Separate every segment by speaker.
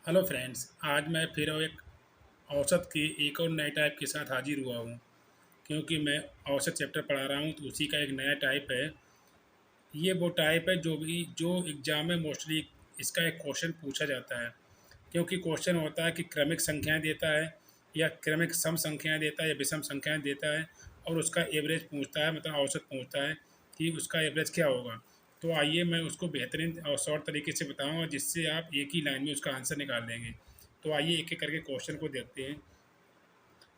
Speaker 1: Hello friends, आज मैं फिर एक औसत की एक और नए टाइप के साथ हाजिर हुआ हूँ। क्योंकि मैं औसत चैप्टर पढ़ा रहा हूँ तो उसी का एक नया टाइप है। ये वो टाइप है जो एग्ज़ाम में मोस्टली इसका एक क्वेश्चन पूछा जाता है। क्योंकि क्वेश्चन होता है कि क्रमिक संख्याएँ देता है या क्रमिक सम संख्याएँ देता है या विषम संख्याएँ देता है और उसका एवरेज पूछता है, मतलब औसत पूछता है कि उसका एवरेज क्या होगा। तो आइए मैं उसको बेहतरीन और शॉर्ट तरीके से बताऊँगा जिससे आप एक ही लाइन में उसका आंसर निकाल लेंगे। तो आइए एक-एक करके क्वेश्चन को देखते हैं।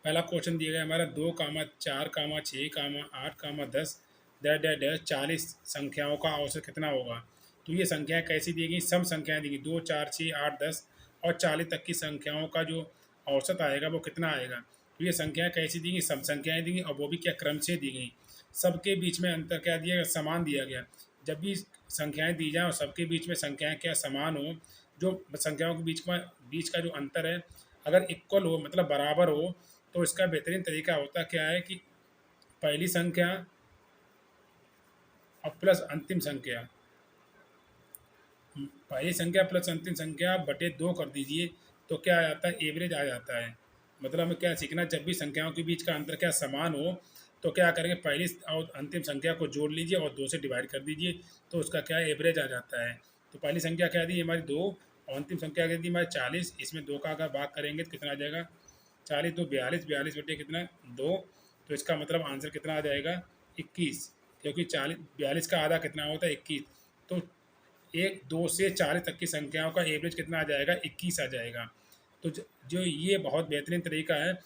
Speaker 1: पहला क्वेश्चन दिया गया हमारा 2, 4, 6, 8, 10 डैश डैश डैश 40 संख्याओं का औसत कितना होगा। तो ये संख्याएँ कैसी दी गई, सम संख्याएँ दी गई 2, 4, 6, 8, 10 और 40 तक की संख्याओं का जो औसत आएगा वो कितना आएगा। तो ये संख्याएँ कैसी दी गई, सम संख्याएँ दी गई और वो भी क्या क्रम से दी गई। सबके बीच में अंतर क्या दिया गया, समान दिया गया। जब भी संख्याएँ दी जाएँ और सबके बीच में संख्याएँ क्या समान हो, जो संख्याओं के बीच का जो अंतर है अगर इक्वल हो, मतलब बराबर हो, तो इसका बेहतरीन तरीका होता क्या है कि पहली संख्या और प्लस अंतिम संख्या, पहली संख्या प्लस अंतिम संख्या बटे 2 कर दीजिए। तो क्या आ जाता है, एवरेज आ जाता है। मतलब हमें क्या सीखना, जब भी संख्याओं के बीच का अंतर क्या समान हो तो क्या करेंगे, पहली और अंतिम संख्या को जोड़ लीजिए और 2 से डिवाइड कर दीजिए। तो उसका क्या है, एवरेज आ जाता है। तो पहली संख्या क्या दी हमारी 2 और अंतिम संख्या क्या दी हमारी 40। इसमें 2 का अगर भाग करेंगे तो कितना आ जाएगा, 40 2 42, 42 बटे कितना 2। तो इसका मतलब आंसर कितना आ जाएगा, 21। क्योंकि 40 42 का आधा कितना होता है, 21। तो 1 2 से 40 तक की संख्याओं का एवरेज कितना आ जाएगा, 21 आ जाएगा। तो जो ये बहुत बेहतरीन तरीका है।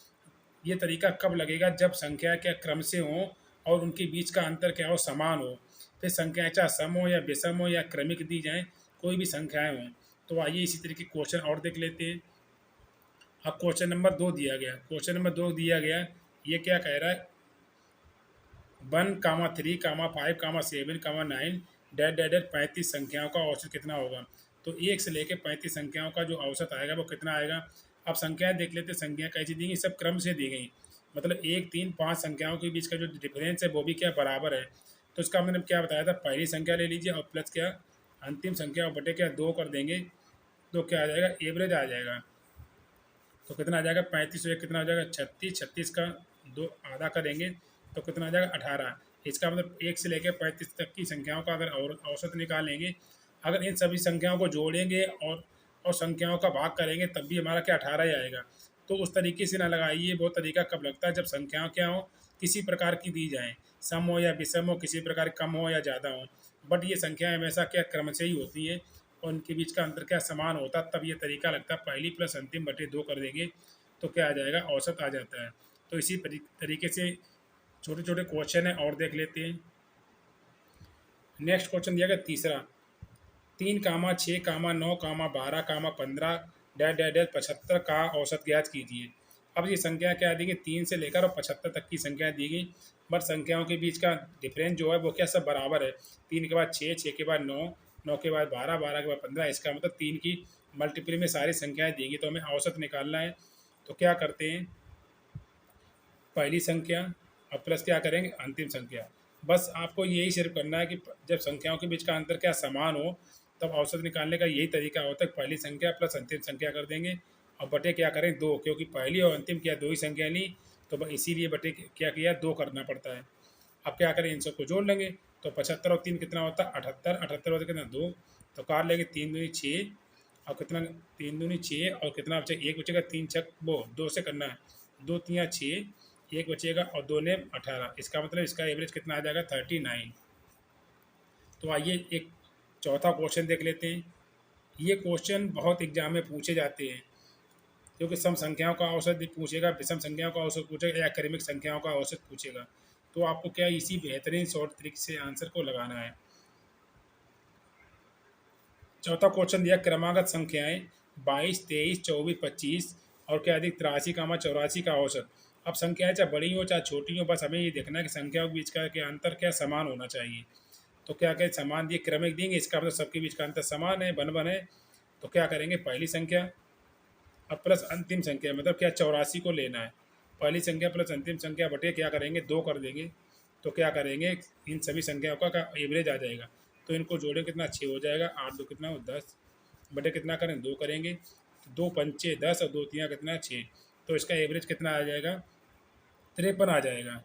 Speaker 1: ये तरीका कब लगेगा, जब संख्या क्या क्रम से हो और उनके बीच का अंतर क्या हो, समान हो। फिर संख्याएं चाहे सम हो या विषम हो या क्रमिक दी जाएं, कोई भी संख्याएं हों। तो आइए इसी तरीके क्वेश्चन और देख लेते हैं। अब क्वेश्चन नंबर 2 दिया गया, ये क्या कह रहा है, 1, 3, 5, 7, डैट डैट डैट 35 संख्याओं का औसत कितना होगा। तो 1 से लेकर 35 संख्याओं का जो औसत आएगा वो कितना आएगा। अब संख्याएं देख लेते हैं, संख्या कैसी दी गई, सब क्रम से दी गई। मतलब 1, 3, 5 संख्याओं के बीच का जो डिफरेंस है वो भी क्या बराबर है। तो इसका मैंने क्या बताया था, पहली संख्या ले लीजिए और प्लस क्या अंतिम संख्या और बटे क्या 2 कर देंगे। तो क्या आ जाएगा, एवरेज आ जाएगा। तो कितना आ जाएगा, 35 से कितना आ जाएगा, 36। 36 का दो आधा करेंगे तो कितना आ जाएगा, 18। इसका मतलब 1 से लेकर 35 तक की संख्याओं का अगर औसत निकालेंगे, अगर इन सभी संख्याओं को जोड़ेंगे और संख्याओं का भाग करेंगे तब भी हमारा क्या 18 ही आएगा। तो उस तरीके से ना लगाइए। वो तरीका कब लगता है, जब संख्याओं क्या हो, किसी प्रकार की दी जाएँ, सम हो या विषम हो, किसी प्रकार कम हो या ज़्यादा हो। बट ये संख्याएँ हमेशा क्या क्रम से ही होती हैं और उनके बीच का अंतर क्या समान होता, तब ये तरीका लगता है। पहली प्लस अंतिम बटे 2 कर देंगे तो क्या आ जाएगा, औसत आ जाता है। तो इसी तरीके से छोटे छोटे क्वेश्चन है और देख लेते हैं। नेक्स्ट क्वेश्चन दिया गया तीसरा, 3, 6, 9, 12, डैश डैश डैश 75 का औसत ज्ञात कीजिए। अब ये संख्या क्या दी गई, 3 से लेकर और 75 तक की संख्या दी गई। बट संख्याओं के बीच का डिफरेंस जो है वो क्या सब बराबर है। 3 के बाद 6, 6 के बाद 9, 9 के बाद 12, 12 के बाद 15। इसका मतलब 3 की मल्टीपल में सारी संख्याएं दी गई। तो हमें औसत निकालना है। तो क्या करते हैं, पहली संख्या और प्लस क्या करेंगे, अंतिम संख्या। बस आपको यही सिर्फ करना है कि जब संख्याओं के बीच का अंतर क्या समान हो तब औसत निकालने का यही तरीका होता है। पहली संख्या प्लस अंतिम संख्या कर देंगे और बटे क्या करें 2, क्योंकि पहली और अंतिम क्या दो ही संख्या ली। तो इसीलिए बटे क्या किया, 2 करना पड़ता है। अब क्या करें, इन सबको जोड़ लेंगे। तो 75 और 3 कितना होता है, 78। 78 होता कितना, 2। तो कार लेंगे 3 दूनी 6 और कितना, 3 दूनी 6 और कितना बचे, एक बचेगा, 3 छक वो 2 से करना है, 2 तियाँ 6, एक बचेगा और 2 ने 18। इसका मतलब इसका एवरेज कितना आ जाएगा, 39। तो आइए एक चौथा क्वेश्चन देख लेते हैं। ये क्वेश्चन बहुत एग्जाम में पूछे जाते हैं, क्योंकि सम संख्याओं का औसत भी पूछेगा, विषम संख्याओं का औसत पूछेगा या क्रमिक संख्याओं का औसत पूछेगा। तो आपको क्या इसी बेहतरीन शॉर्ट ट्रिक से आंसर को लगाना है। चौथा क्वेश्चन दिया, क्रमागत संख्याएं 22, 23, 24, 25 और क्या अधिक 83, 84 का औसत। अब संख्याएं चाहे बड़ी हो चाहे छोटी हो, बस हमें ये देखना है कि संख्याओं के बीच का क्या अंतर क्या समान होना चाहिए। तो क्या कहें, समान दिए क्रमिक देंगे, इसका मतलब सबके बीच का अंतर समान है, बन है। तो क्या करेंगे, पहली संख्या अब प्लस अंतिम संख्या, मतलब क्या 84 को लेना है। पहली संख्या प्लस अंतिम संख्या बटे क्या करेंगे, 2 कर देंगे। तो क्या करेंगे, इन सभी संख्याओं का एवरेज आ जाएगा। तो इनको जोड़ें कितना, 6 हो जाएगा, 8 2 कितना हो 10 बटे कितना करें, 2 करेंगे। तो 2 पंचे 10 और 2 तियाँ कितना 6, तो इसका एवरेज कितना आ जाएगा 53 आ जाएगा।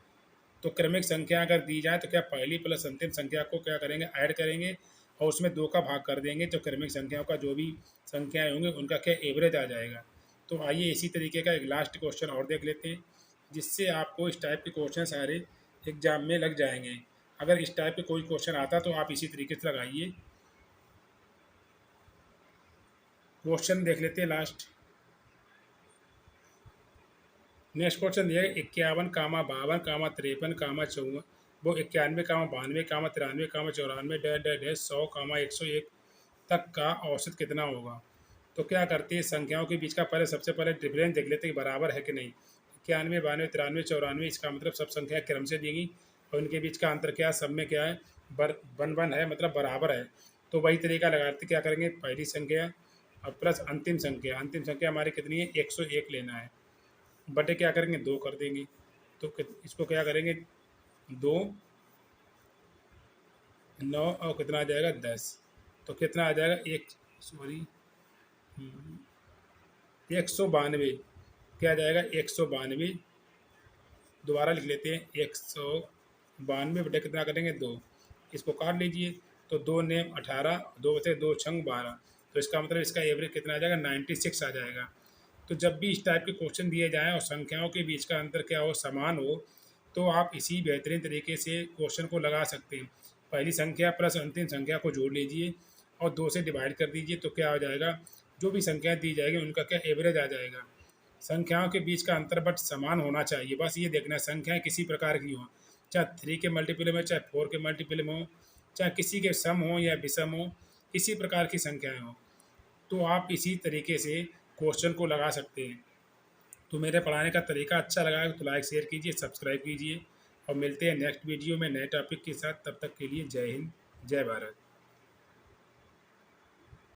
Speaker 1: तो क्रमिक संख्या अगर दी जाए तो क्या पहली प्लस अंतिम संख्या को क्या करेंगे ऐड करेंगे और उसमें 2 का भाग कर देंगे, तो क्रमिक संख्याओं का जो भी संख्याएँ होंगी उनका क्या एवरेज आ जाएगा। तो आइए इसी तरीके का एक लास्ट क्वेश्चन और देख लेते हैं, जिससे आपको इस टाइप के क्वेश्चन सारे एग्जाम में लग जाएंगे। अगर इस टाइप के कोई क्वेश्चन आता तो आप इसी तरीके से लगाइए। क्वेश्चन देख लेते हैं लास्ट। नेक्स्ट क्वेश्चन दिया है 51, 52, 53, 91, 92, 93, 100, 101 तक का औसत कितना होगा। तो क्या करते हैं संख्याओं के बीच का पहले सबसे पहले डिफरेंस देख लेते हैं कि बराबर है कि नहीं। 91, 92, 93, 94, इसका मतलब सब संख्या क्रम से दी गई और इनके बीच का अंतर क्या है, सब में क्या है वन वन है, मतलब बराबर है। तो वही तरीका लगाते क्या करेंगे, पहली संख्या और प्लस अंतिम संख्या हमारी कितनी है 101 लेना है, बटे क्या करेंगे 2 कर देंगे। तो इसको क्या करेंगे 2 9 और कितना आ जाएगा 10, तो कितना आ जाएगा एक सॉरी 192, क्या आ जाएगा 192। दोबारा लिख लेते हैं 192 बटे कितना करेंगे 2, इसको काट लीजिए। तो 2 नेम 18, 2 बचे 2 छंग 12, तो इसका मतलब इसका एवरेज कितना आ जाएगा 96 आ जाएगा। तो जब भी इस टाइप के क्वेश्चन दिए जाएँ और संख्याओं के बीच का अंतर क्या हो समान हो, तो आप इसी बेहतरीन तरीके से क्वेश्चन को लगा सकते हैं। पहली संख्या प्लस अंतिम संख्या को जोड़ लीजिए और 2 से डिवाइड कर दीजिए, तो क्या हो जाएगा जो भी संख्या दी जाएगी उनका क्या एवरेज आ जाएगा। संख्याओं के बीच का अंतर बट समान होना चाहिए, बस ये देखना है संख्याएँ किसी प्रकार की हों, चाहे 3 के मल्टीपल में, चाहे 4 के मल्टीपल में हो, चाहे किसी के सम हो या विषम हो, किसी प्रकार की संख्याएँ हों, तो आप इसी तरीके से क्वेश्चन को लगा सकते हैं। तो मेरे पढ़ाने का तरीका अच्छा लगा है तो लाइक शेयर कीजिए, सब्सक्राइब कीजिए और मिलते हैं नेक्स्ट वीडियो में नए टॉपिक के साथ। तब तक के लिए जय हिंद, जय भारत।